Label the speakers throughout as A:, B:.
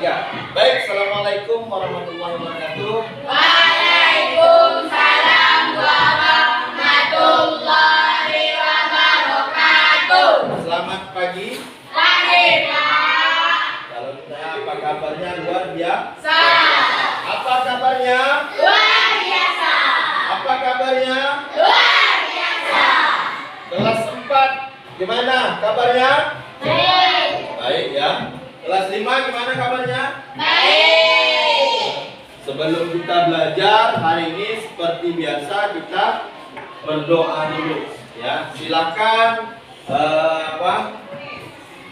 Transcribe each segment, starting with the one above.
A: 3. Baik, assalamualaikum warahmatullahi wabarakatuh.
B: Waalaikumsalam warahmatullahi wabarakatuh.
A: Selamat pagi.
B: Pagi, Pak.
A: Kalau ditanya apa kabarnya, luar biasa. Apa
B: Sa.
A: kabarnya?
B: Luar biasa.
A: Apa kabarnya?
B: Luar biasa.
A: Kelas 4 gimana kabarnya?
B: Baik.
A: Baik ya. Kelas 5 gimana kabarnya?
B: Baik.
A: Sebelum kita belajar hari ini seperti biasa kita berdoa dulu ya. Silakan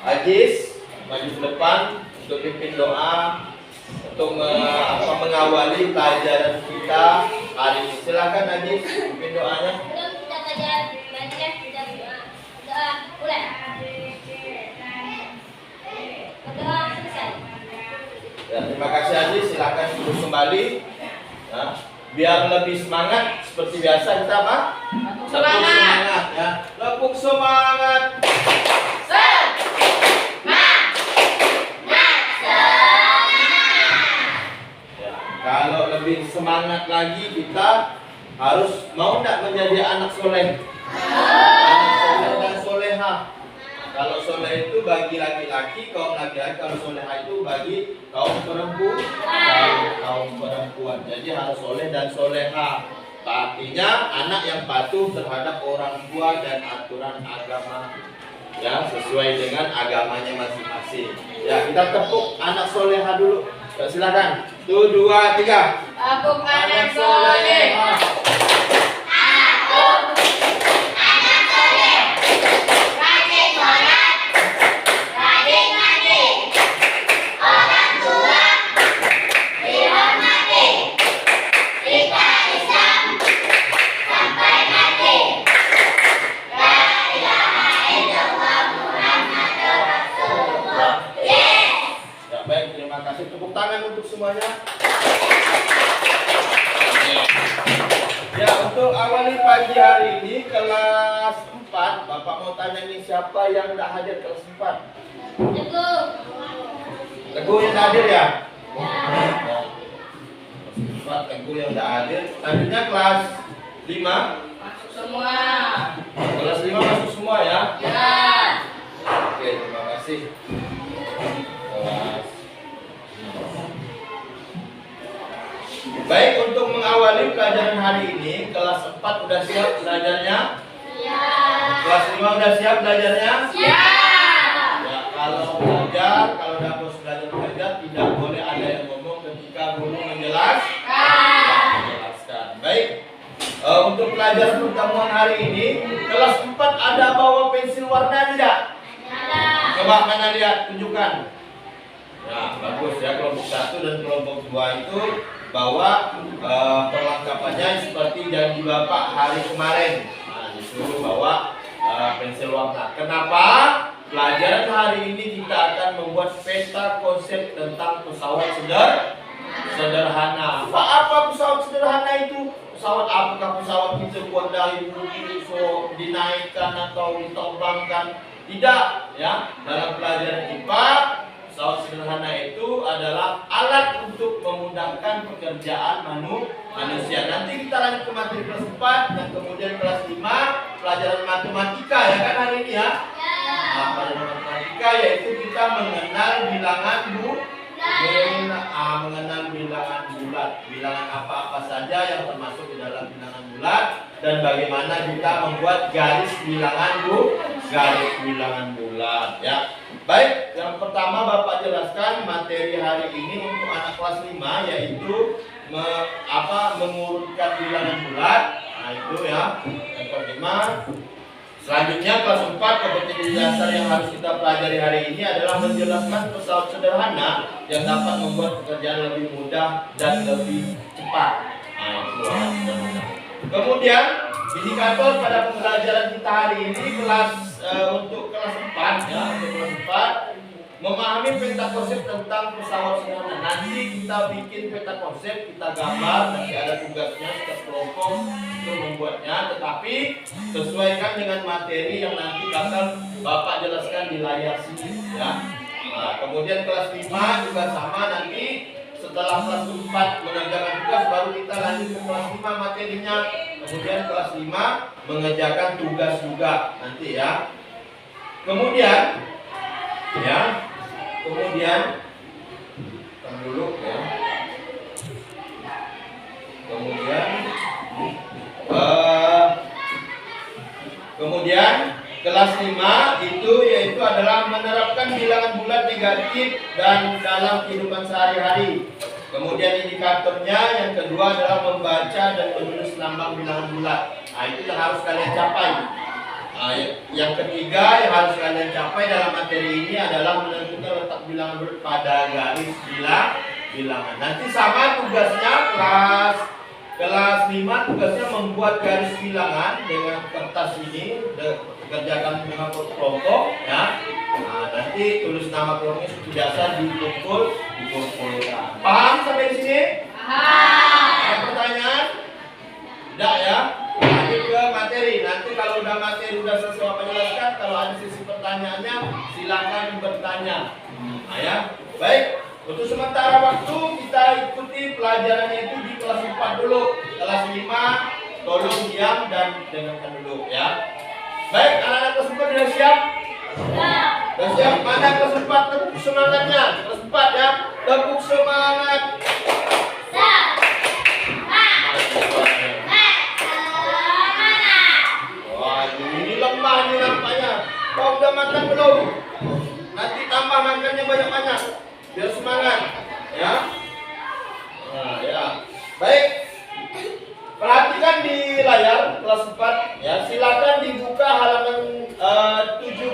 A: Ajis maju ke depan untuk pimpin doa untuk mengawali pelajaran kita hari ini. Silakan Ajis pimpin doanya.
B: Sebelum kita belajar kita berdoa. Doa mulai. Berdoa selesai.
A: Ya, terima kasih Ajis. Silakan duduk kembali. Ya, biar lebih semangat seperti biasa kita apa?
B: Semangat.
A: Ya. Lepuk semangat. Ya, kalau lebih semangat lagi kita harus mau tidak menjadi anak soleh. Anak soleh dan soleha. Kalau soleh itu bagi laki-laki, kaum laki-laki. Kalau soleha itu bagi kaum perempuan. Kaum perempuan. Jadi harus soleh dan soleha. Artinya anak yang patuh terhadap orang tua dan aturan agama. Ya, sesuai dengan agamanya masing-masing. Ya, kita tepuk anak soleha dulu. Ya, silakan. 1, 2, 3.
B: Aku anak soleh. Aku anak soleh. Rajin sholat, rajin ngaji. Orang tua dihormati. Kita Islam sampai mati. La ilaha illallah Muhammadur Rasulullah. Yes.
A: Ya, baik, terima kasih. Tepuk tangan untuk semuanya. Ya, untuk awali pagi hari ini kelas 4, Bapak mau tanya nih siapa yang tidak hadir kelas 4?
B: Teguh.
A: Teguh yang tidak hadir ya? Kelas 4 Teguh yang tidak hadir. Selanjutnya kelas 5.
B: Masuk semua.
A: Kelas 5 masuk semua ya?
B: Ya.
A: Oke, terima kasih. Kelas. Baik, untuk mengawali pelajaran hari ini, kelas 4 udah siap belajarnya?
B: Ya.
A: Kelas 5 udah siap belajarnya?
B: Ya.
A: Ya, kalau udah bos belajar, tidak boleh ada yang ngomong ketika guru menjelaskan. Baik, untuk pelajaran pertemuan hari ini, kelas 4 ada bawa pensil warna tidak?
B: Ada.
A: Coba mana lihat, tunjukkan. Nah, bagus ya, kelompok 1 dan kelompok 2 itu bawa perlengkapannya seperti janji Bapak hari kemarin. Nah, disuruh bawa pensil warna. Kenapa? Pelajaran hari ini kita akan membuat peta konsep tentang pesawat sederhana. Apa pesawat sederhana itu? Pesawat apakah pesawat itu buat dari bumi dinaikkan atau diterbangkan? Tidak, ya. Dalam pelajaran IPA, pesawat sederhana itu adalah alat untuk memudahkan pekerjaan manusia. Nanti kita lanjut ke materi kelas 4 dan kemudian kelas 5 pelajaran matematika ya kan hari ini ya. Nah, pelajaran matematika yaitu kita mengenal bilangan mengenal bilangan bulat. Bilangan apa-apa saja yang termasuk di dalam bilangan bulat dan bagaimana kita membuat garis bilangan bulat ya. Baik, yang pertama Bapak jelaskan materi hari ini untuk anak kelas 5 yaitu mengurutkan bilangan bulat. Nah, itu ya. Yang kelima. Selanjutnya kelas 4 kompetensi dasar yang harus kita pelajari hari ini adalah menjelaskan pesawat sederhana yang dapat membuat pekerjaan lebih mudah dan lebih cepat. Nah, itu sederhana. Kemudian indikator pada pembelajaran kita hari ini untuk kelas 4 ya, untuk kelas 4 memahami peta konsep tentang pesawat sederhana. Nanti kita bikin peta konsep, kita gambar, nanti ada tugasnya setiap kelompok untuk membuatnya. Tetapi sesuaikan dengan materi yang nanti akan Bapak jelaskan di layar sini ya. Nah, kemudian kelas 5 juga sama setelah kelas 4 mengerjakan tugas, baru kita lanjut ke kelas 5 materinya. Kemudian kelas 5 mengerjakan tugas juga nanti ya. Kemudian dulu ya. Kemudian kelas 5 itu yaitu adalah menerapkan bilangan bulat negatif dan dalam kehidupan sehari-hari. Kemudian indikatornya yang kedua adalah membaca dan menulis lambang bilangan bulat. Nah, itu yang harus kalian capai. Yang ketiga yang harus kalian capai dalam materi ini adalah menentukan letak bilangan bulat pada garis bilangan. Nanti sama tugasnya kelas 5 tugasnya membuat garis bilangan dengan kertas ini, kerjakan dengan kelompok ya. Nah, nanti tulis nama kelompoknya seperti biasa, dikumpulkan. Paham sampai di sini? Paham. Ada pertanyaan? Tidak ya? Lanjut ke materi. Nanti kalau udah materi udah sesuai menjelaskan, kalau ada sisi pertanyaannya silakan bertanya. Nah, ya. Baik. Untuk sementara waktu kita ikuti pelajarannya itu di kelas 4 dulu. Kelas 5 tolong diam dan dengarkan dulu ya. Baik, anak-anak kelas 4 sudah siap? Sudah siap? Mana kelas 4 tepuk semangatnya? Kelas 4 ya, tepuk semangat. Waduh, ini lemah nih nampaknya. Kau udah makan belum? Nanti tambah makannya banyak-banyak. Biar semangat ya. Nah, ya. Baik. Perhatikan di layar kelas 4 ya. Silakan dibuka halaman 27.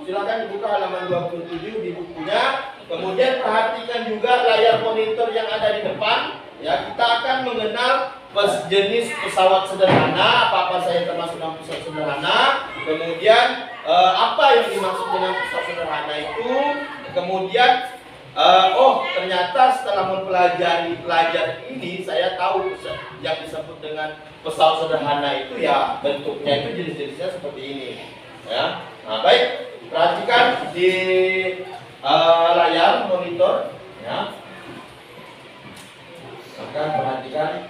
A: Silakan dibuka halaman 27 di bukunya. Kemudian perhatikan juga layar monitor yang ada di depan ya. Kita akan mengenal jenis pesawat sederhana, apa saya termasuk dalam pesawat sederhana. Kemudian apa yang dimaksud dengan pesawat sederhana itu. Kemudian ternyata setelah mempelajari ini saya tahu yang disebut dengan pesawat sederhana itu ya bentuknya itu jenis-jenisnya seperti ini ya. Nah, baik, perhatikan di layar monitor ya. Maka perhatikan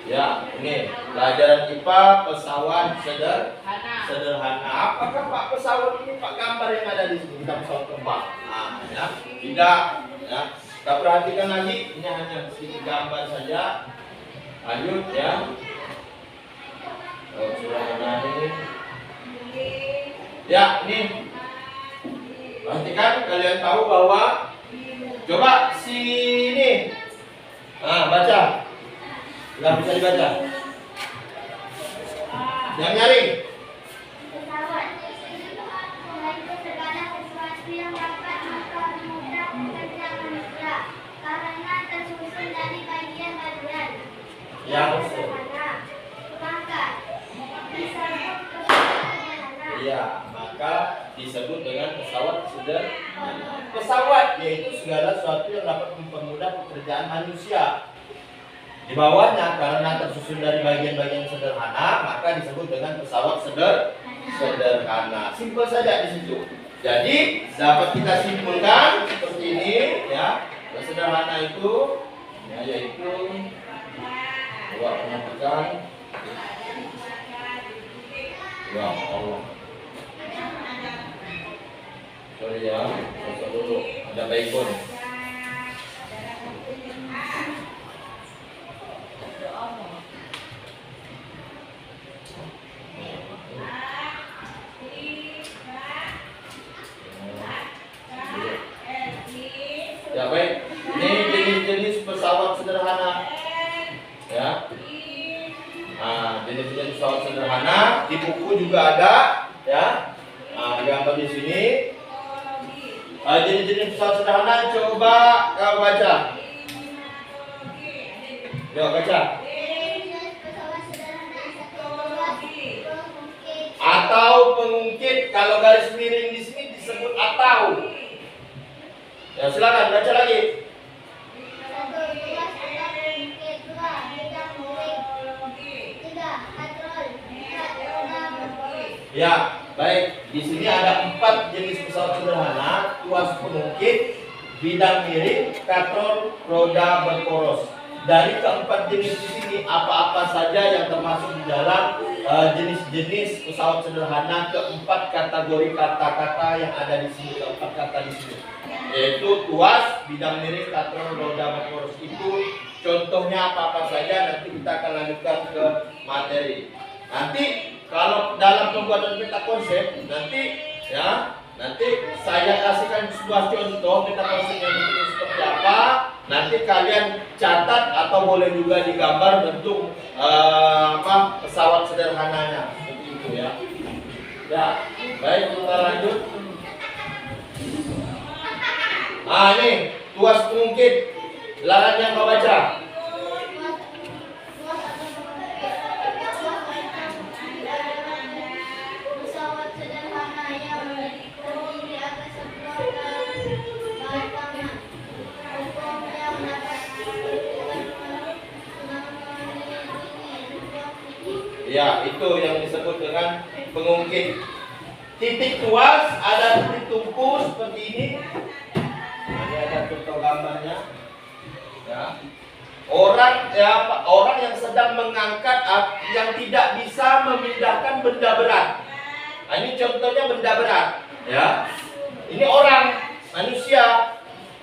A: ya, ini pelajaran IPA pesawat sederhana. Apakah Pak pesawat ini Pak gambar yang ada di sini? Kita pesawat terbang. Nah, ya. Tidak ya. Kita perhatikan lagi, ini hanya sedikit gambar saja. Lanjut ya. Sudah menarik. Ya, ini. Perhatikan, kalian tahu bahwa coba sini. Nah, baca. Sudah bisa dibaca. Yang nyaring.
B: Pesawat itu segala sesuatu yang dapat mempermudah pekerja manusia karena tersusun dari bagian-bagian
A: Ya,
B: sederhana. Maka disebut pesawat sederhana.
A: iya, maka disebut dengan pesawat sederhana. Pesawat yaitu segala sesuatu yang dapat mempermudah pekerjaan manusia. Di bawahnya karena tersusun dari bagian-bagian sederhana, maka disebut dengan pesawat sederhana. Simpel saja di situ. Jadi dapat kita simpulkan seperti ini ya. Sederhana itu ya, yaitu perhatikan. Ya Allah. Sorry ya, foto dulu. Ada baikon. Ya baik, ini jenis-jenis pesawat sederhana ya. Nah, jenis-jenis pesawat sederhana di buku juga ada ya. Nah, digambar di sini. Jenis-jenis pesawat sederhana coba kau baca. Yuk baca. Atau pengungkit, kalau garis miring di sini disebut atau. Ya silakan baca lagi. Ya, baik. Di sini ada 4 jenis pesawat sederhana. tuas pengungkit, bidang miring, katrol, roda berporos. Dari keempat jenis di sini, apa-apa saja yang termasuk di dalam jenis-jenis pesawat sederhana, keempat kategori kata-kata yang ada di sini, keempat kata di sini, yaitu tuas, bidang miring, katrol, roda berporos. Itu contohnya apa-apa saja. Nanti kita akan lanjutkan ke materi. Nanti kalau dalam pembuatan peta konsep, nanti saya kasihkan sebuah contoh peta konsep yang bentuknya seperti apa. Nanti kalian catat atau boleh juga digambar bentuk pesawat sederhananya, seperti itu ya. Ya, baik, kita lanjut. Ini tuas pengungkit. Silakan yang kau baca.
B: Pesawat sederhana yang terdiri atas sebuah bahan tangan hukum yang dapat
A: Ya, itu yang disebut dengan pengungkit. Titik tuas ada titik tumpu seperti ini. Ini ada contoh gambarnya. Ya. Orang yang sedang mengangkat yang tidak bisa memindahkan benda berat. Nah, ini contohnya benda berat, ya. Ini orang manusia,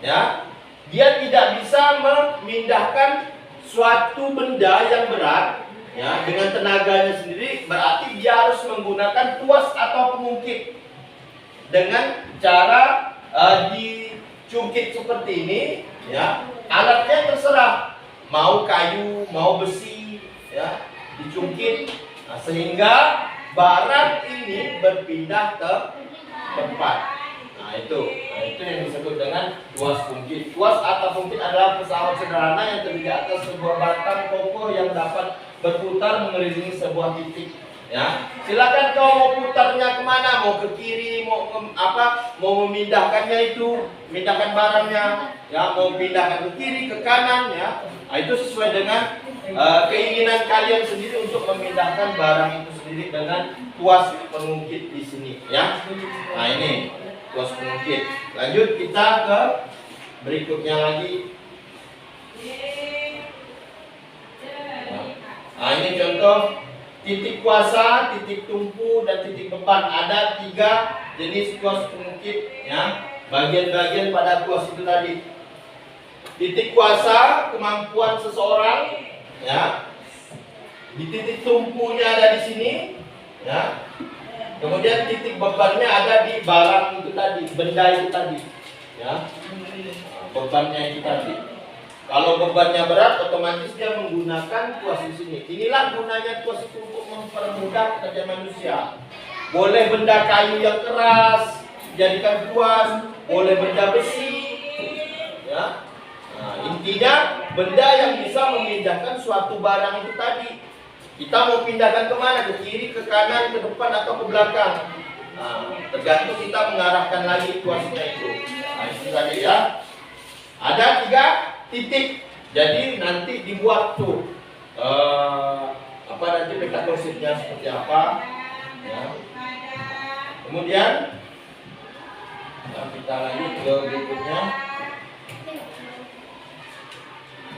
A: ya. Dia tidak bisa memindahkan suatu benda yang berat, ya, dengan tenaganya sendiri. Berarti dia harus menggunakan tuas atau pengungkit dengan cara dicungkit seperti ini, ya. Alatnya terserah, mau kayu, mau besi, ya, dicungkit, sehingga barang ini berpindah ke tempat. Nah itu yang disebut dengan tuas pungkit. Tuas atau pungkit adalah pesawat sederhana yang terdiri atas sebuah batang kokoh yang dapat berputar mengelilingi sebuah titik. Ya, silakan kau mau putarnya kemana, mau ke kiri, mau ke mau memindahkannya itu, memindahkan barangnya, ya, mau pindahkan ke kiri, ke kanan, ya. Nah, itu sesuai dengan keinginan kalian sendiri untuk memindahkan barang itu sendiri dengan tuas pengungkit di sini, ya. Nah ini tuas pengungkit. Lanjut kita ke berikutnya lagi. Nah ini contoh. Titik kuasa, titik tumpu, dan titik beban. Ada 3 jenis tuas pengungkit, ya. Bagian-bagian pada tuas itu tadi. Titik kuasa, kemampuan seseorang, ya. Di titik tumpunya ada di sini, ya. Kemudian titik bebannya ada di barang itu tadi, benda itu tadi, ya. Bebannya itu tadi. Kalau bebannya berat, otomatis dia menggunakan tuas di sini. Inilah gunanya tuas itu untuk mempermudah pekerjaan manusia. Boleh benda kayu yang keras, jadikan tuas. Boleh benda besi, ya. Nah, intinya benda yang bisa memindahkan suatu barang itu tadi. Kita mau pindahkan kemana? Ke kiri, ke kanan, ke depan, atau ke belakang. Nah, tergantung kita mengarahkan lagi tuasnya itu. Nah, itu tadi ya. Ada 3 titik, jadi nanti dibuat tuh nanti peta konsepnya seperti apa, ya. Kemudian kita lanjut ke berikutnya,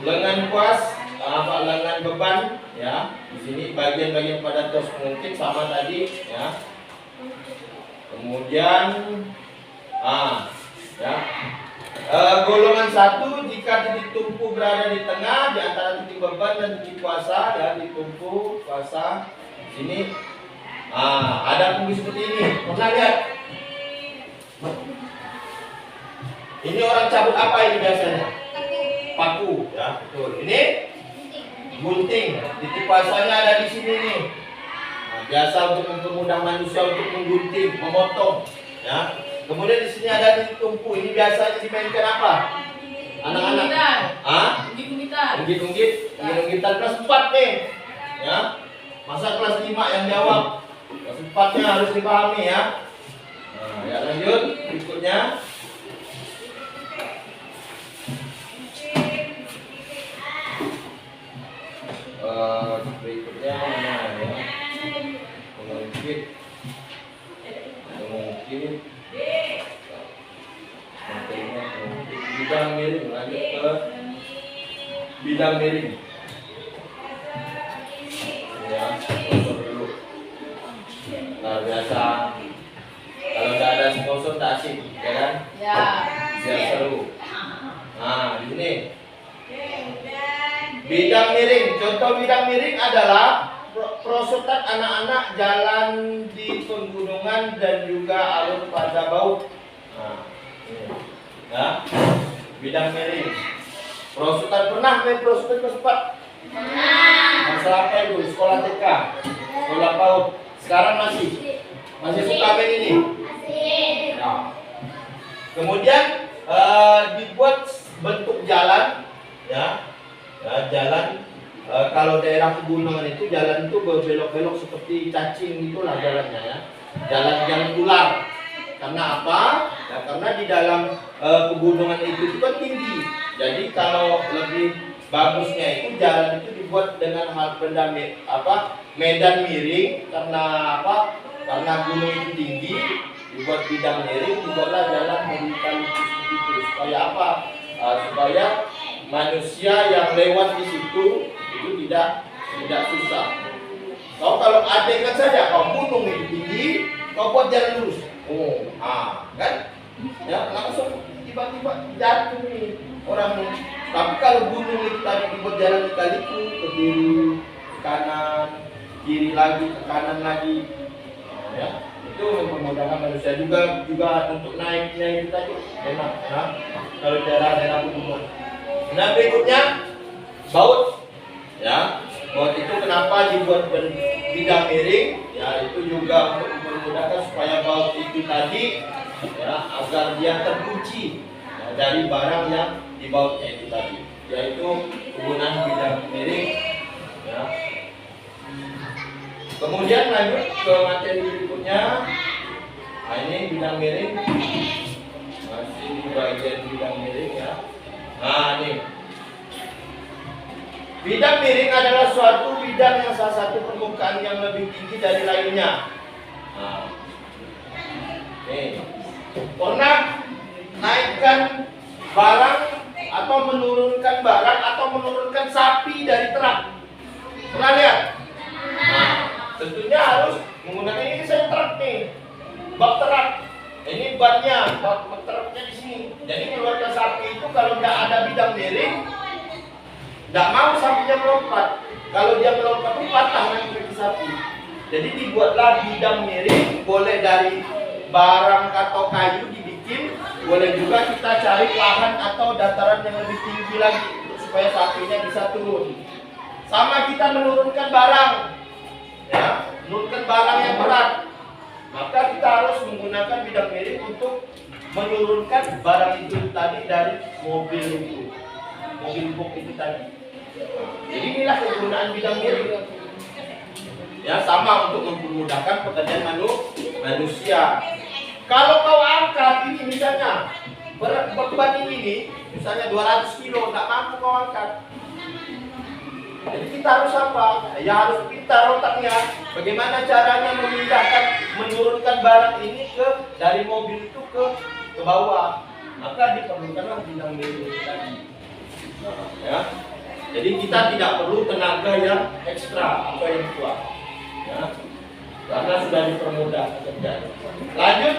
A: lengan kuas, lengan beban, ya. Di sini bagian-bagian pada tuas pengungkit sama tadi, ya. Kemudian ya. Golongan 1, jika titik tumpu berada di tengah di antara titik beban dan titik kuasa, ya, di tumpu kuasa sini. Ada punggung seperti ini. Pernah lihat? Ini orang cabut apa ini biasanya? Paku, ya, betul. Ini gunting. Titik kuasanya ada di sini nih. Nah, biasa untuk mempermudah manusia untuk menggunting, memotong, ya. Kemudian di sini ada titik tumpu. Ini biasanya dimainkan apa? Anak-anak. Unggit-unggitan kelas 4 nih. Ya. Masa kelas 5 yang jawab? Kelas 4-nya harus dipahami, ya. Nah, ya, lanjut berikutnya. Berikutnya mana ya? Pengungkit. bidang miring. Lanjut ke bidang miring. Ya, sponsor dulu. Nah, biasa kalau nggak ada sponsor tak asik, ya kan?
C: Ya.
A: Biar seru. Nah, di sini bidang miring. Contoh bidang miring adalah perosotan anak-anak jalan di pegunungan dan juga alur pada bau. Nah, ini. Ya, bidang miring. Perosotan pernah main perosotan ke sempat? Masa apa itu? Sekolah TK, sekolah PAUD. Sekarang masih suka main ini. Nah, kemudian dibuat bentuk jalan, ya, jalan. Kalau daerah pegunungan itu jalan itu berbelok-belok seperti cacing itulah jalannya, ya. Jalan ular. Karena apa? Ya, karena di dalam pegunungan itu kan tinggi. Jadi kalau lebih bagusnya itu jalan itu dibuat dengan medan miring. Karena apa? Karena gunung itu tinggi, dibuat bidang miring, dibuatlah jalan horizontal itu. Supaya apa? Supaya manusia yang lewat di situ itu tidak susah. Kalau adegan saja, kau gunung itu tinggi, kau buat jalan lurus. Kan? Ya, langsung tiba-tiba jatuh nih orang. Tapi kalau gunung itu tadi dibuat jalan kali-kali ke kiri, ke kanan, kiri lagi, ke kanan lagi. Ya, itu mempermudahkan manusia juga untuk naiknya itu tadi enak. Nah, kalau daerah pegunungan. Nah, berikutnya baut. Ya, baut itu kenapa dibuat bidang miring? Ya, itu juga untuk memudahkan supaya baut itu tadi, ya, agar dia terkunci, ya, dari barang yang di bautnya itu tadi, yaitu penggunaan bidang miring. Ya. Kemudian lanjut ke materi berikutnya. Nah, ini bidang miring, masih di bagian bidang miring, ya. Nah, ini bidang miring adalah suatu bidang yang salah satu permukaan yang lebih tinggi dari lainnya. Nah, pernah naikkan barang atau menurunkan barang atau menurunkan sapi dari truk? Pernah lihat? Nah, tentunya harus menggunakan ini. Saya truk nih, bak truk. Ini bannya, bak truknya di sini. Jadi keluarkan sapi itu kalau tidak ada bidang miring, tidak mau sapinya melompat. Kalau dia melompat itu patah nanti kaki sapi. Jadi dibuatlah bidang miring, boleh dari barang atau kayu dibikin, boleh juga kita cari lahan atau dataran yang lebih tinggi lagi supaya sapinya bisa turun. Sama kita menurunkan barang, ya, menurunkan barang yang berat. Maka kita harus menggunakan bidang miring untuk menurunkan barang itu tadi dari mobil box itu tadi. Jadi inilah kegunaan bidang miring. Ya, sama untuk mempermudahkan pekerjaan manusia. Kalau kau angkat ini misalnya beban ini misalnya 200 kilo, tak mampu kau angkat. Jadi kita harus apa? Ya harus pintar otaknya. Bagaimana caranya memindahkan, menurunkan barang ini dari mobil itu ke bawah. Maka diperlukanlah bidang miring tadi. Ya. Jadi kita tidak perlu tenaga yang ekstra atau yang kuat. Ya. Karena sudah dipermudah pekerjaan. Lanjut.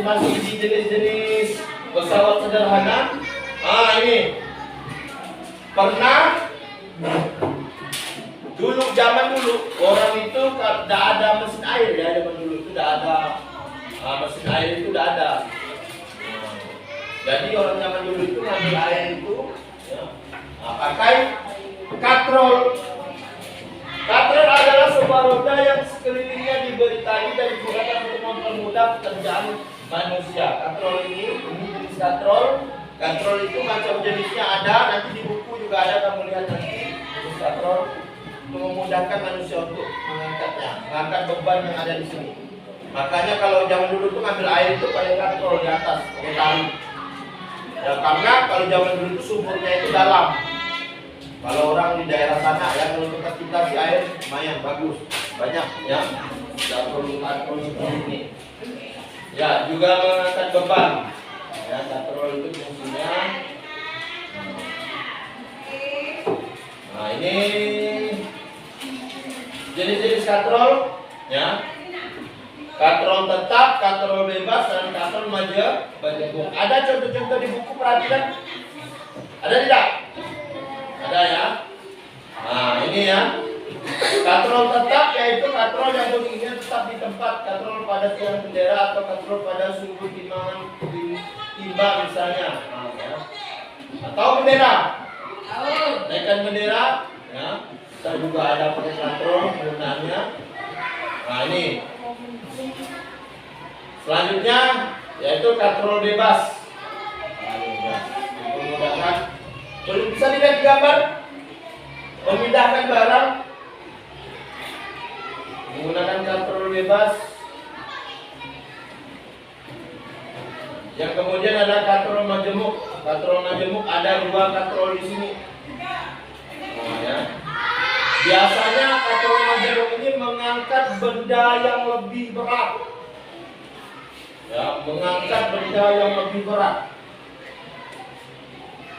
A: Masih di jenis pesawat sederhana. Ini. Pernah zaman dulu orang itu tidak ada mesin air, ya, zaman dulu itu tidak ada mesin air, itu tidak ada. Jadi orang zaman dulu itu ngambil air itu, ya, pakai katrol. Katrol adalah sebuah roda yang sekelilingnya diberi tali dan digunakan untuk mempermudah pekerjaan manusia. Katrol ini jenis katrol. Katrol itu macam jenisnya ada, nanti di buku juga ada, kamu lihat nanti jenis katrol untuk memudahkan manusia untuk mengangkat beban yang ada di sini. Makanya kalau zaman dulu itu ngambil air itu pakai katrol di atas, pakai tali. Ya, karena kalau zaman dulu itu sumurnya itu dalam. Kalau orang di daerah sana, ya, kalau tempat kita di air lumayan bagus, banyak, ya. Katrol seperti ini. Ya, juga mengangkat beban. Ya, katrol itu fungsinya. Nah, ini jenis-jenis katrol, ya. Katrol tetap, katrol bebas, dan katrol majemuk. Ada contoh-contoh di buku, perhatikan. Ada tidak? Ada ya. Nah, ini ya. Katrol tetap yaitu katrol yang bunyinya tetap di tempat, katrol pada tiang bendera atau katrol pada sumbu timba misalnya. Nah, ya. Atau bendera. Naikkan bendera, ya. Kita juga ada pakai katrol penggunaannya. Nah, ini. Selanjutnya yaitu katrol bebas. Memudahkan. Bisa dilihat gambar? Memindahkan barang menggunakan katrol bebas. Yang kemudian ada katrol majemuk. Katrol majemuk ada 2 katrol di sini. Oh, ya. Biasanya katrol majemuk ini mengangkat benda yang lebih berat. Ya, mengangkat benda yang lebih berat.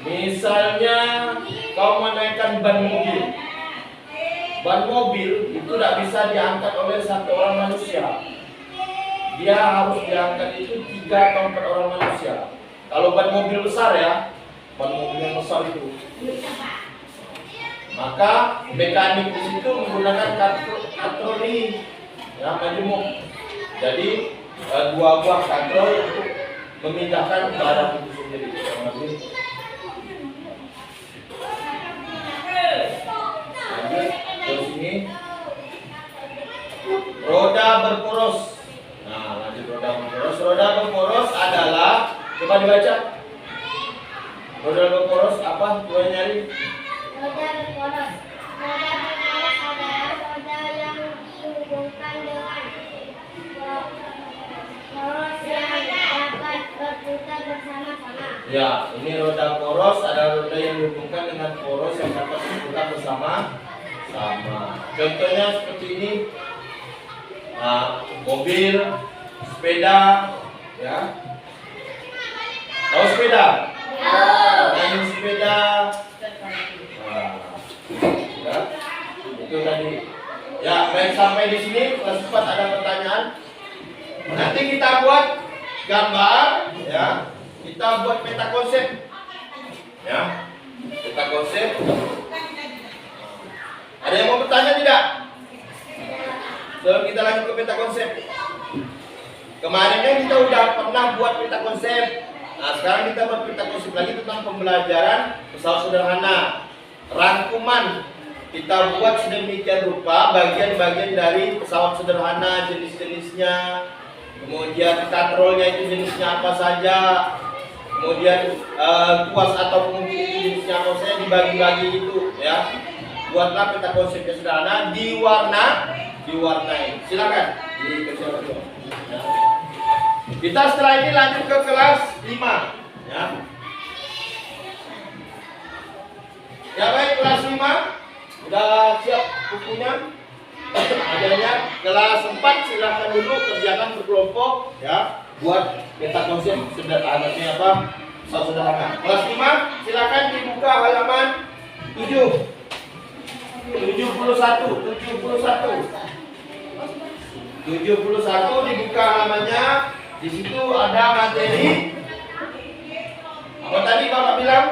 A: Misalnya kau menaikkan ban mobil. Ban mobil itu tidak bisa diangkat oleh 1 orang manusia. Dia harus diangkat itu 3 atau 4 orang manusia. Kalau ban mobil besar ya, ban mobil yang besar itu. Maka mekanik di situ menggunakan katrol ini, ya, majemuk. Jadi 2 buah katrol untuk memindahkan barang itu sendiri. Terus ini roda berporos. Nah, lanjut roda berporos. Roda berporos adalah, coba dibaca. Roda berporos apa? Coba nyari.
B: Roda berporos. Roda berporos adalah roda yang dihubungkan dengan poros yang dapat berputar bersama-sama.
A: Ya, ini roda poros adalah roda yang dihubungkan dengan poros yang dapat berputar bersama-sama. Contohnya seperti ini. Nah, mobil, sepeda, ya. Tahu sepeda? Main sepeda. Nah, ya. Itu tadi. Ya, baik, sampai di sini kelas 4 ada pertanyaan. Nanti kita buat gambar, ya. Kita buat peta konsep. Ya. Peta konsep. Ada yang mau bertanya tidak? Sebelum kita lanjut ke peta konsep. Kemarin kan kita udah pernah buat peta konsep. Nah, sekarang kita buat peta konsep lagi tentang pembelajaran pesawat sederhana. Rangkuman kita buat sedemikian rupa bagian-bagian dari pesawat sederhana, jenis-jenisnya, kemudian katrolnya itu jenisnya apa saja, kemudian tuas atau pengungkit itu jenisnya apa saja, dibagi-bagi itu, ya. Buatlah peta konsep yang sederhana, diwarnai. Silakan dikasih waktu. Ya. Kita setelah ini lanjut ke kelas 5, ya. Ya baik, kelas 5 udah siap bukunya. Adanya kelas 4 silakan dulu kerjakan berkelompok, ya. Buat peta konsep sederhananya apa? Sederhana. Kelas 5 silakan dibuka halaman 71 dibuka halamannya. Di situ ada materi. Apa tadi Bapak bilang?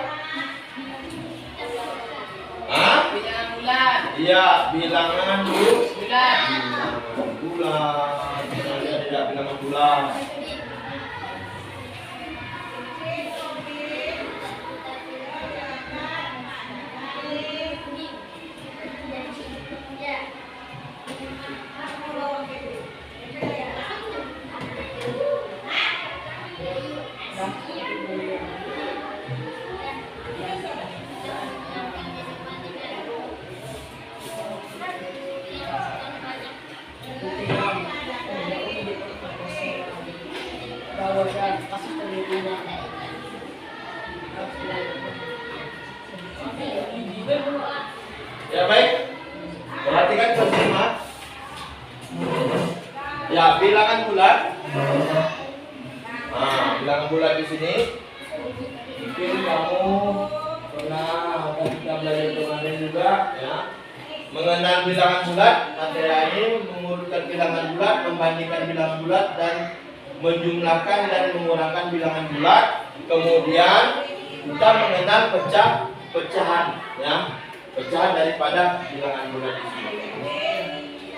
A: Hah?
C: Bilangan bulan.
A: Iya, bilangan bulan.
C: Bulan.
A: Kita lihat tidak bilangan bulan. Ya baik, perhatikan bersama. Ya, bilangan bulan. Nah, bilangan bilangan bulat di sini. Mungkin kamu pernah atau kita belajar kemarin juga ya. Mengenal bilangan bulat, materi ini mengurutkan bilangan bulat, membandingkan bilangan bulat dan menjumlahkan dan mengurangkan bilangan bulat. Kemudian kita mengenal pecahan ya. Pecahan daripada bilangan bulat di sini.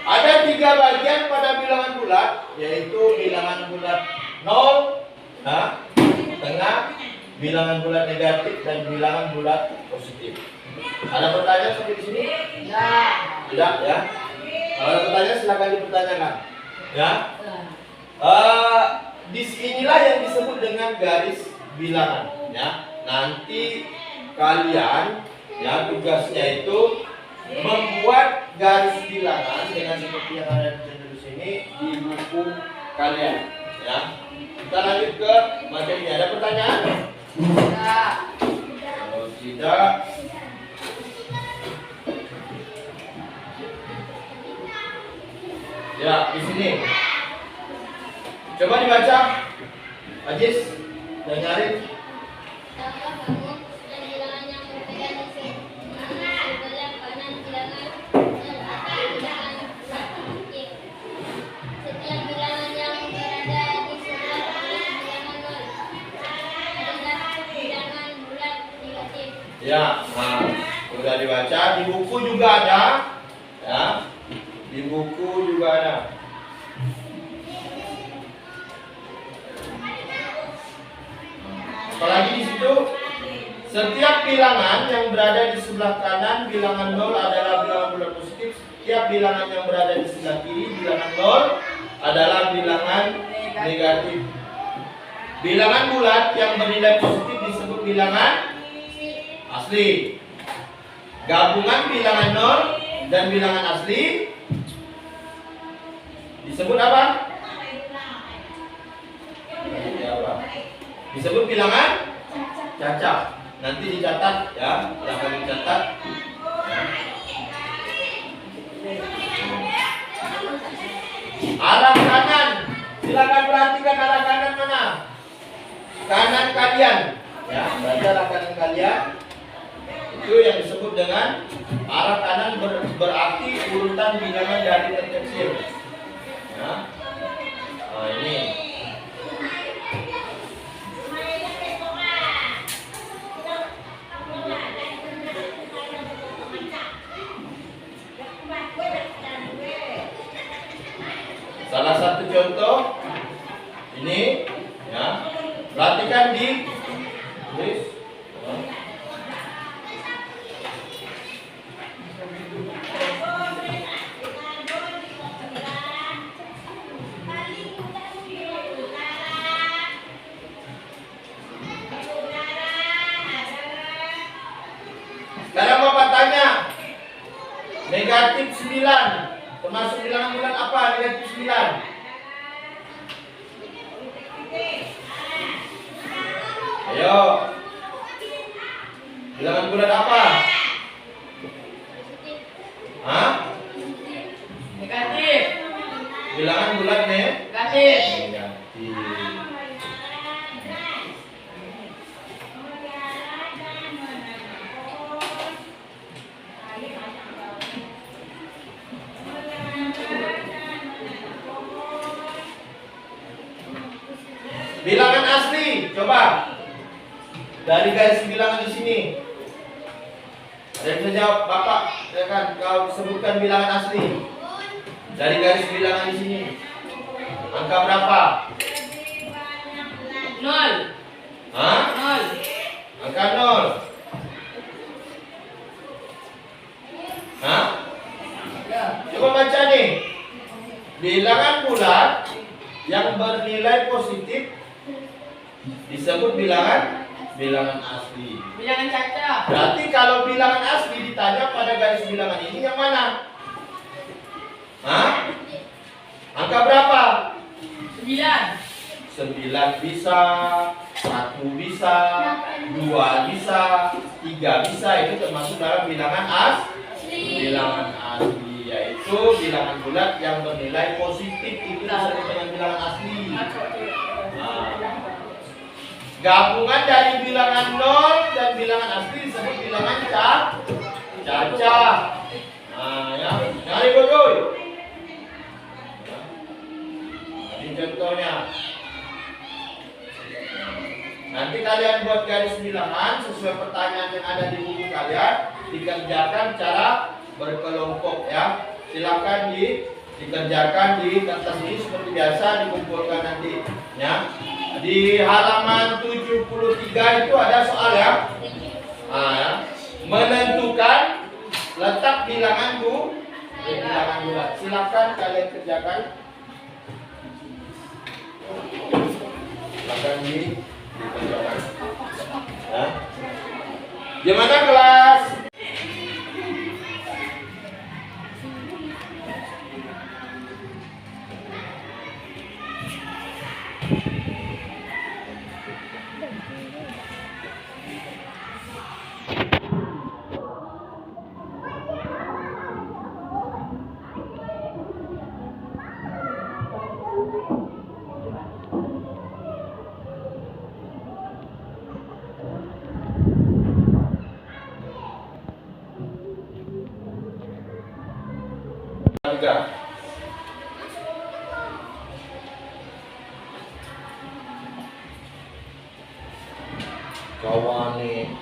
A: Ada 3 bagian pada bilangan bulat, yaitu bilangan bulat 0, nah, tengah, bilangan bulat negatif dan bilangan bulat positif. Ada pertanyaan seperti di sini? Tidak ya. Kalau ada pertanyaan silakan dipertanyakan. Ya. Di sinilah yang disebut dengan garis bilangan. Ya. Nanti kalian ya tugasnya itu membuat garis bilangan dengan seperti yang ada di sini di buku kalian. Ya. Kita lanjut ke materinya. Ada pertanyaan? Tidak. Kalau tidak, ya di sini. Coba dibaca, Ajis, dan nyarin.
B: Tahukah kamu dan bilangan yang berbeda di sebelah kanan bilangan dan atas bilangan bulat positif. Setiap bilangan yang berada di sebelah kanan bilangan 0 adalah bilangan bulat negatif.
A: Ya, nah, sudah dibaca. Di buku juga ada, ya. Di buku juga ada. Apalagi di situ, setiap bilangan yang berada di sebelah kanan bilangan 0 adalah bilangan bulat positif. Setiap bilangan yang berada di sebelah kiri bilangan 0 adalah bilangan negatif. Bilangan bulat yang bernilai positif disebut bilangan asli. Gabungan bilangan 0 dan bilangan asli disebut apa? Disebut bilangan cacat. Nanti dicatat ya, silahkan dicatat. Arah kanan, silakan perhatikan arah kanan mana? Kanan kalian, ya, berarti arah kanan kalian itu yang disebut dengan arah kanan berarti urutan bilangan dari terkecil. Ya. Nah, ini. Salah satu contoh ini ya. Perhatikan di tulis. Sekarang Bapak tanya, negatif 9 termasuk bilangan bulat apa? Negatif 9. Ayo. Bilangan bulat apa? Hah?
C: Negatif.
A: Bilangan bulat
C: Negatif.
A: negatif. Bilangan asli, coba dari garis bilangan di sini. Ada yang bisa jawab, Bapak? Ya kan, kau sebutkan bilangan asli dari garis bilangan di sini. Angka berapa?
C: 0.
A: Hah?
C: 0.
A: Angka 0. Hah? Coba baca nih. Bilangan bulat yang bernilai positif disebut bilangan asli.
C: Bilangan cacat.
A: Berarti kalau bilangan asli ditanya pada garis bilangan ini yang mana? Hah? Angka berapa?
C: 9.
A: 9 bisa, 1 bisa, 2 bisa, 3 bisa. Itu termasuk dalam bilangan bilangan asli, yaitu bilangan bulat yang bernilai positif. Itu disebut dengan bilangan asli. Nah, Gabungan dari bilangan 0 dan bilangan asli disebut bilangan cacah. Nah, ya. Nyari bodoh. Ini contohnya. Nanti kalian buat garis bilangan sesuai pertanyaan yang ada di buku kalian, dikerjakan cara berkelompok ya. Silakan dikerjakan di kertas ini seperti biasa, dikumpulkan nanti ya. Di halaman 73 itu ada soal ya. Nah, ya. Menentukan letak bilangan bulat. Silakan kalian kerjakan. Silakan dikerjakan. Ya. Gimana kelas? Tiga. Kawane.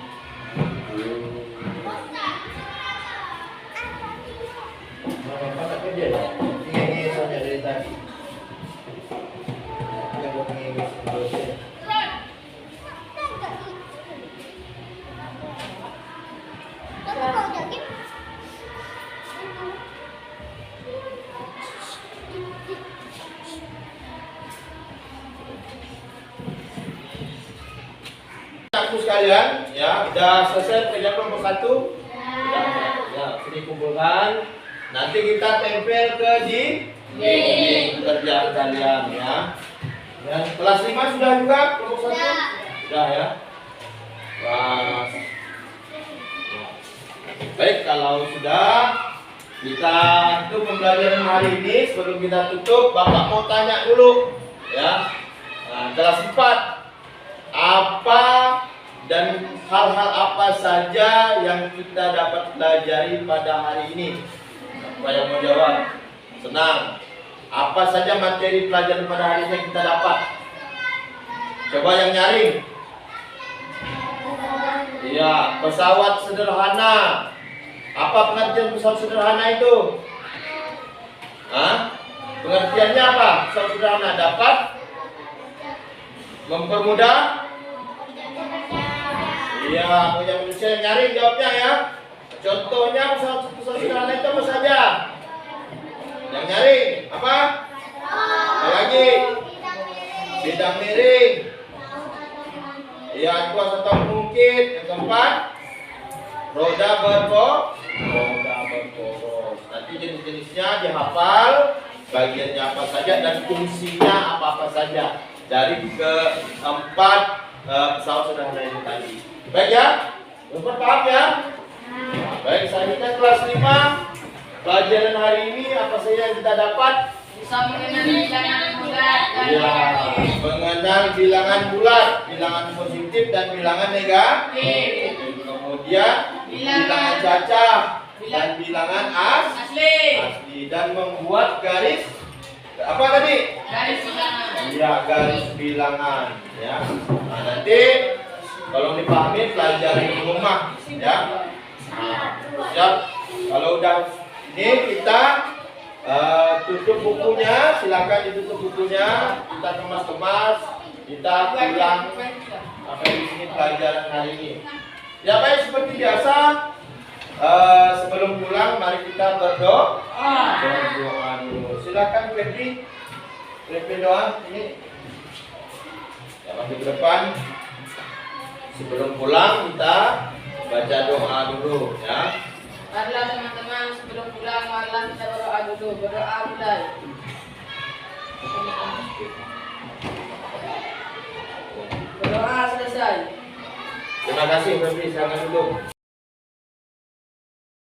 A: Apa tak kerja ya? Ini soalnya dari tadi. Yang buat ini dosen. Aku sekalian, ya, udah selesai kerja kelompok 1. Ya, sini kumpulkan. Nanti kita tempel ke di kerjaan kalian ya. Dan kelas 5 sudah juga kelompok 1? Sudah ya. Kelas. Baik, kalau sudah kita tutup pembelajaran hari ini. Sebelum kita tutup, Bapak mau tanya dulu ya. Nah, kelas 4. Apa dan hal-hal apa saja yang kita dapat pelajari pada hari ini? Siapa yang mau jawab? Senang. Apa saja materi pelajaran pada hari ini yang kita dapat? Coba yang nyaring. Iya, pesawat sederhana. Apa pengertian pesawat sederhana itu? Hah? Pengertiannya apa? Pesawat sederhana dapat mempermudah. Iya, punya manusia yang nyari jawabnya ya. Contohnya pesawat sederhana itu apa saja? Yang nyari apa? Apa lagi? Bidang miring. Iya, kuas atau mungkin. Yang keempat, roda berporos. Nanti jenis-jenisnya dihafal, bagiannya apa saja dan fungsinya apa-apa saja. Dari keempat pesawat sederhana itu tadi. Baik ya? Belum paham ya? Baik, selanjutnya kelas 5. Pelajaran hari ini apa saja yang kita dapat?
C: Bisa mengenal bilangan bulat dan
A: Ya, mengenal bilangan bulat, bilangan positif dan bilangan negatif. Kemudian bilangan cacah dan bilangan asli dan membuat garis apa tadi?
C: garis bilangan.
A: Iya, garis bilangan ya. Nah, nanti kalau dipahami pelajari di rumah ya. Nah, siap. Kalau udah ini kita tutup bukunya, silakan ditutup bukunya, kita kemas-kemas, kita pulang sampai di sini pelajaran hari ini. Ya baik, seperti biasa sebelum pulang mari kita berdoa dulu. Silakan Febri doa ini. Ya, maju ke depan. Sebelum pulang kita baca doa dulu ya.
C: Marilah teman-teman, sebelum pulang marilah kita berdoa dulu. Berdoa mulai. Berdoa selesai.
A: Terima kasih Febri, silakan duduk.